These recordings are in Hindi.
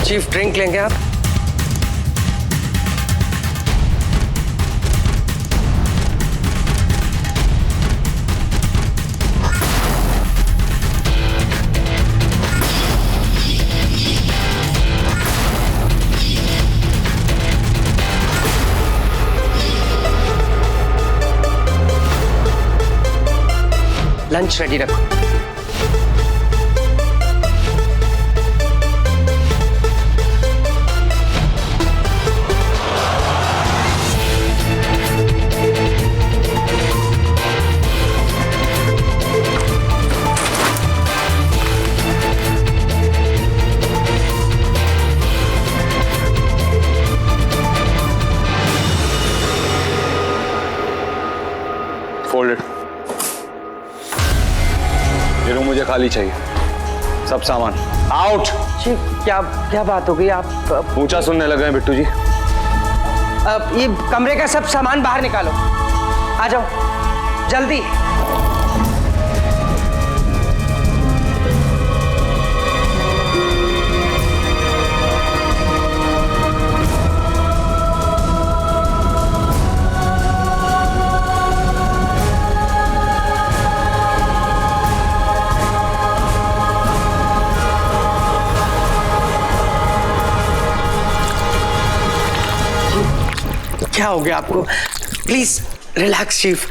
चीफ ड्रिंक लेंगे आप? लंच रेडी रखो। फोल्डेड। ये रूम मुझे खाली चाहिए, सब सामान आउट। चीफ क्या क्या बात हो गई? आप ऊंचा सुनने लगे हैं बिट्टू जी। ये कमरे का सब सामान बाहर निकालो। आ जाओ जल्दी। क्या हो गया आपको? Please relax chief.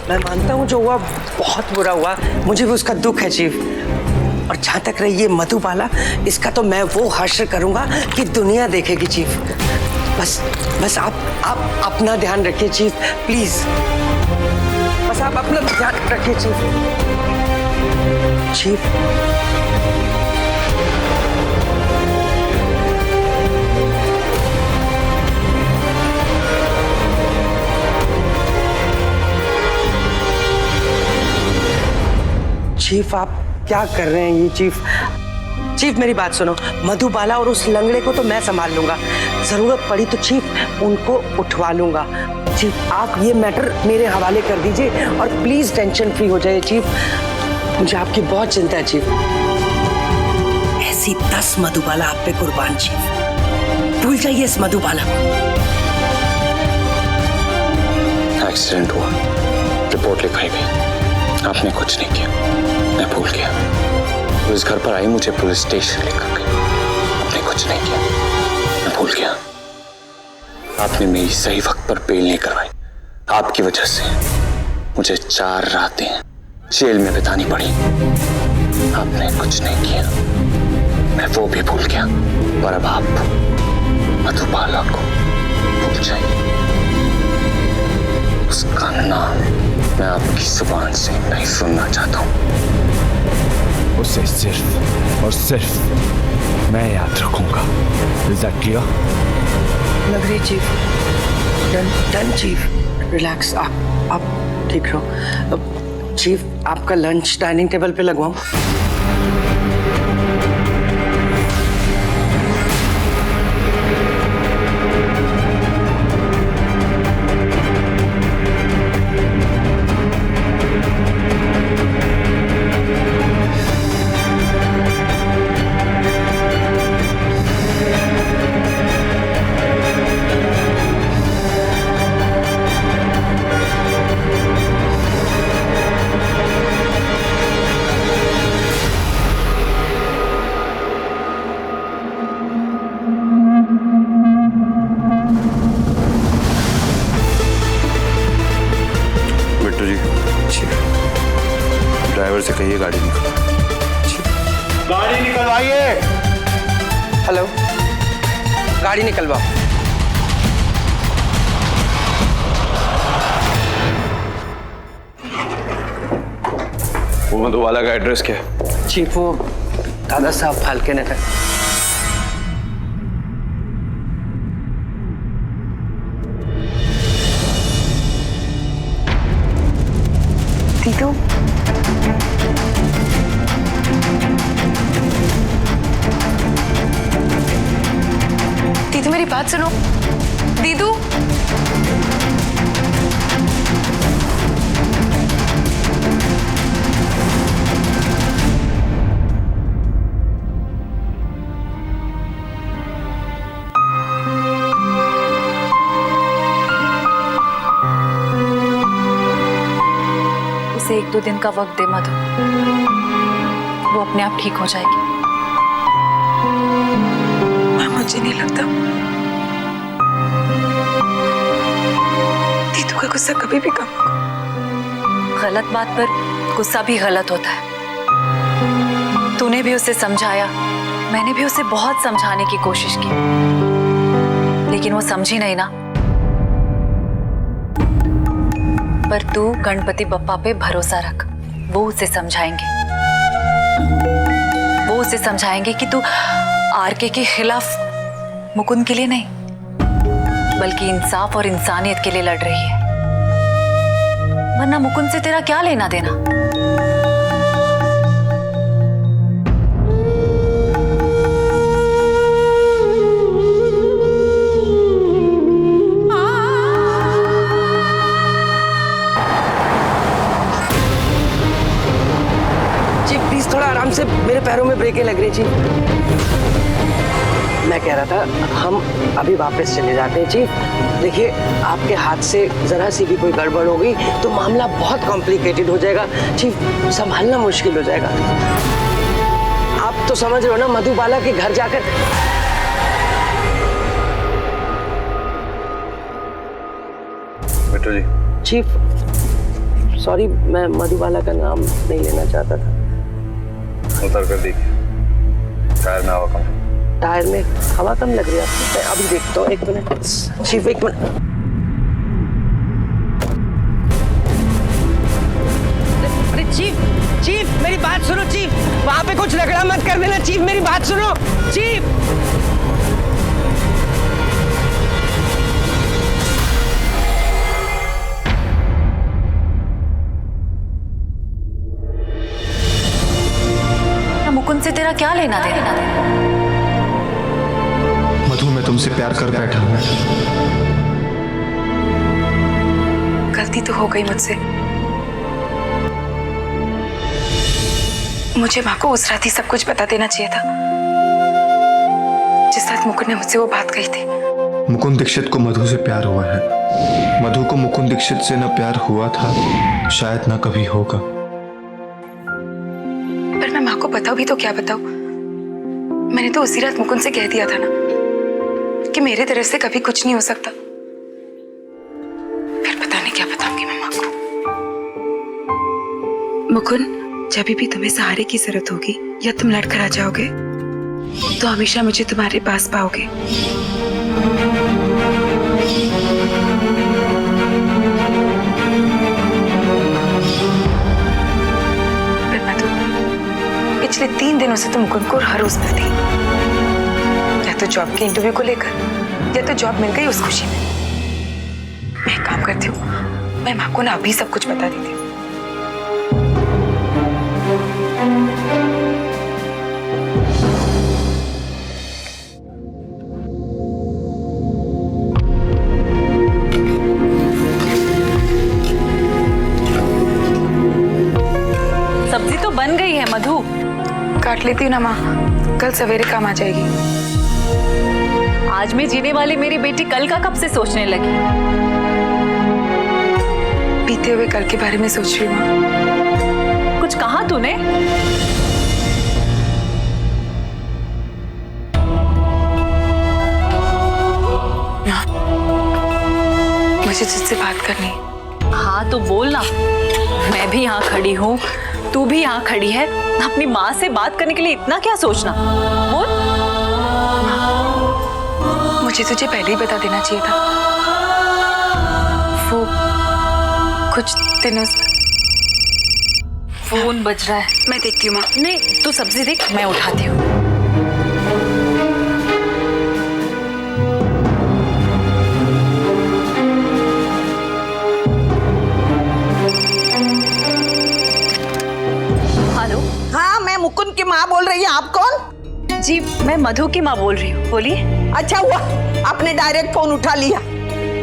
मैं मानता हूँ जो हुआ बहुत बुरा हुआ, मुझे भी उसका दुख है चीफ। और जहां तक रही ये मधुबाला, इसका तो मैं वो हश्र करूंगा कि दुनिया देखेगी चीफ। बस आप अपना ध्यान रखिए चीफ, प्लीज। बस आप अपना ध्यान रखिए चीफ। चीफ चीफ आप क्या कर रहे हैं ये? चीफ मेरी बात सुनो। मधुबाला और उस लंगड़े को तो मैं संभाल लूंगा, जरूरत पड़ी तो चीफ उनको उठवा लूंगा। चीफ आप ये मैटर मेरे हवाले कर दीजिए और प्लीज टेंशन फ्री हो जाइए चीफ। मुझे आपकी बहुत चिंता है चीफ। ऐसी 10 मधुबाला आप पे कुर्बान चीफ। भूल जाइए इस मधुबाला को। एक्सीडेंट हुआ, रिपोर्ट लिखाई गई, आपने कुछ नहीं किया, मैं भूल गया। पुलिस घर पर आई, मुझे पुलिस स्टेशन लेकर गई, आपने कुछ नहीं किया, मैं भूल गया। आपने मेरी सही वक्त पर बेल नहीं करवाई, आपकी वजह से मुझे 4 रातें जेल में बितानी पड़ी। आपने कुछ नहीं किया, मैं वो भी भूल गया। पर अब आप मधुबाला को भूल जाइए। उसका नाम मैं आपकी जुबान से नहीं सुनना चाहता हूं। उसे सिर्फ और सिर्फ मैं याद रखूंगा। Is that clear? लग रही चीफ। Done chief, relax. आप ठीक रहो। चीफ आपका लंच डाइनिंग टेबल पे लगवाऊं? ड्राइवर से कहिए गाड़ी निकलवाइए। हेलो, गाड़ी निकलवाओ। वो मधुबाला का एड्रेस क्या है? चीफ वो दादा साहब फाल्के नगर। दीदू दीदू मेरी बात सुनो। दीदू 1-2 दिन का वक्त दे मधु, वो अपने आप ठीक हो जाएगी। मुझे नहीं लगता दीदू का गुस्सा कभी भी कम होगा। गलत बात पर गुस्सा भी गलत होता है। तूने भी उसे समझाया, मैंने भी उसे बहुत समझाने की कोशिश की, लेकिन वो समझी नहीं ना। पर तू गणपति बप्पा पे भरोसा रख, वो उसे समझाएंगे। वो उसे समझाएंगे कि तू आरके के खिलाफ मुकुंद के लिए नहीं, बल्कि इंसाफ और इंसानियत के लिए लड़ रही है। वरना मुकुंद से तेरा क्या लेना देना? जी प्लीज थोड़ा आराम से, मेरे पैरों में ब्रेकें लग रही जी। मैं कह रहा था हम अभी वापस चले जाते हैं चीफ। देखिए आपके हाथ से जरा सी भी कोई गड़बड़ हो गई तो मामला बहुत कॉम्प्लिकेटेड हो जाएगा चीफ, संभालना मुश्किल हो जाएगा। आप तो समझ रहे हो ना, मधुबाला के घर जाकर। बेटो जी। चीफ सॉरी, मैं मधुबाला का नाम नहीं लेना चाहता था। उतर कर देखिए, टायर में हवा कम। टायर में हवा कम लग रही है आपको? मैं अभी देखता हूँ, 1 मिनट चीफ, 1 मिनट। अरे चीफ, चीफ मेरी बात सुनो चीफ, वहां पे कुछ रगड़ा मत कर देना चीफ, मेरी बात सुनो चीफ। मुकुंद से तेरा क्या लेना देना? मधु, मैं तुमसे प्यार कर बैठा हूं। गलती तो हो गई मुझसे। मुझे माँ को उस रात ही सब कुछ बता देना चाहिए था, जिस रात मुकुंद ने मुझसे वो बात कही थी। मुकुंद दीक्षित को मधु से प्यार हुआ है। मधु को मुकुंद दीक्षित से न प्यार हुआ था, शायद न कभी होगा। पर मैं माँ को बताऊं भी तो क्या बताऊं? मैंने तो उसी रात मुकुंद से कह दिया था ना कि मेरे तरफ से कभी कुछ नहीं हो सकता। फिर पता नहीं क्या बताऊंगी मैं माँ को। मुकुंद, जब भी तुम्हें सहारे की जरूरत होगी या तुम लड़कर आ जाओगे तो हमेशा मुझे तुम्हारे पास पाओगे। पर मधु, पिछले 3 दिनों से तुम मुकुंद को हर रोज मिलती, या तो जॉब के इंटरव्यू को लेकर या तो जॉब मिल गई उस खुशी में। मैं एक काम करती हूँ, मैं माँ को ना अभी सब कुछ बता देती हूँ। सब्जी तो बन गई है मधु। काट लेती हूँ ना माँ, कल सवेरे काम आ जाएगी। आज में जीने वाली मेरी बेटी कल का कब से सोचने लगी? बीते हुए कल के बारे में सोच रही हूँ माँ। कुछ कहा तूने? माँ, मुझे तुझसे बात करनी है। हाँ तो बोल ना, मैं भी यहाँ खड़ी हूँ, तू भी यहाँ खड़ी है। अपनी माँ से बात करने के लिए इतना क्या सोचना? बोल। मुझे तुझे पहले ही बता देना चाहिए था। वो कुछ दिनों से फोन बज रहा है। मैं देखती हूँ माँ। नहीं, तू सब्जी देख, मैं उठाती हूँ। हेलो। हाँ, मैं मुकुंद की माँ बोल रही हूँ। आप कौन? जी, मैं मधु की माँ बोल रही हूँ, बोलिए। अच्छा हुआ आपने डायरेक्ट फोन उठा लिया।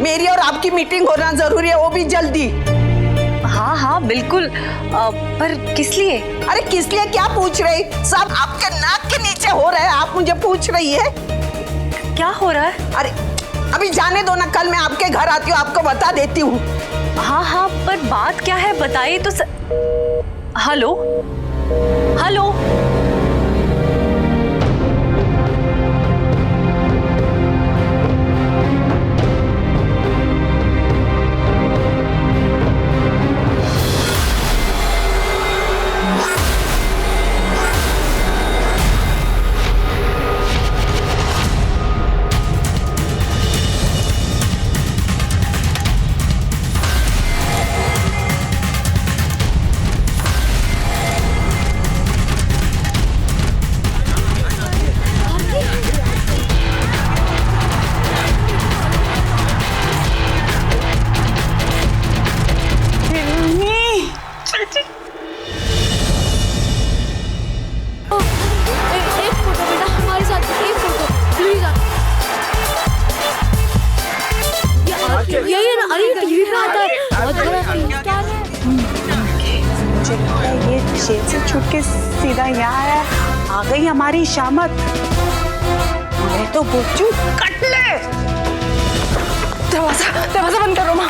मेरी और आपकी मीटिंग होना जरूरी है, वो भी जल्दी। हाँ हाँ बिल्कुल, पर किस लिए? अरे किस लिए क्या पूछ रही? सब आपके नाक के नीचे हो रहा है, आप मुझे पूछ रही है? क्या हो रहा है? अरे अभी जाने दो ना, कल मैं आपके घर आती हूँ, आपको बता देती हूँ। हाँ हाँ, पर बात क्या है बताइए तो हेलो हेलो। एक फोटो बेटा हमारे साथ एक फोटो प्लीज। यही है ना, अरे टीवी पे आता है बहुत बड़ा सीन। क्या है? मुझे लगता है ये जेल से छूट के सीधा यहाँ आया। आ गई हमारी शामत। मैं तो बोचू कट ले। दरवाजा बंद करो माँ।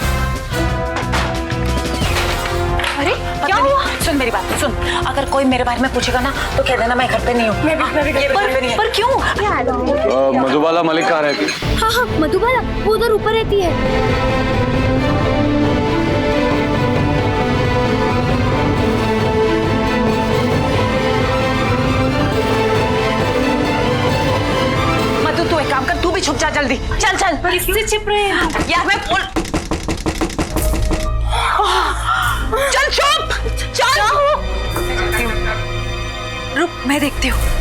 अरे क्या हुआ? सुन मेरी बात सुन, अगर कोई मेरे बारे में पूछेगा ना तो कह देना मैं घर पे नहीं हूँ। पर क्यों? मधुबाला मलिक कहाँ रहती है? हाँ हाँ मधुबाला वो उधर ऊपर रहती है। मधु तू एक काम कर, तू भी छुप जा जल्दी। चल चल। किससे छिप रहे हैं यार मैं बोल। चल चुप। चल। रुक मैं देखती हूँ।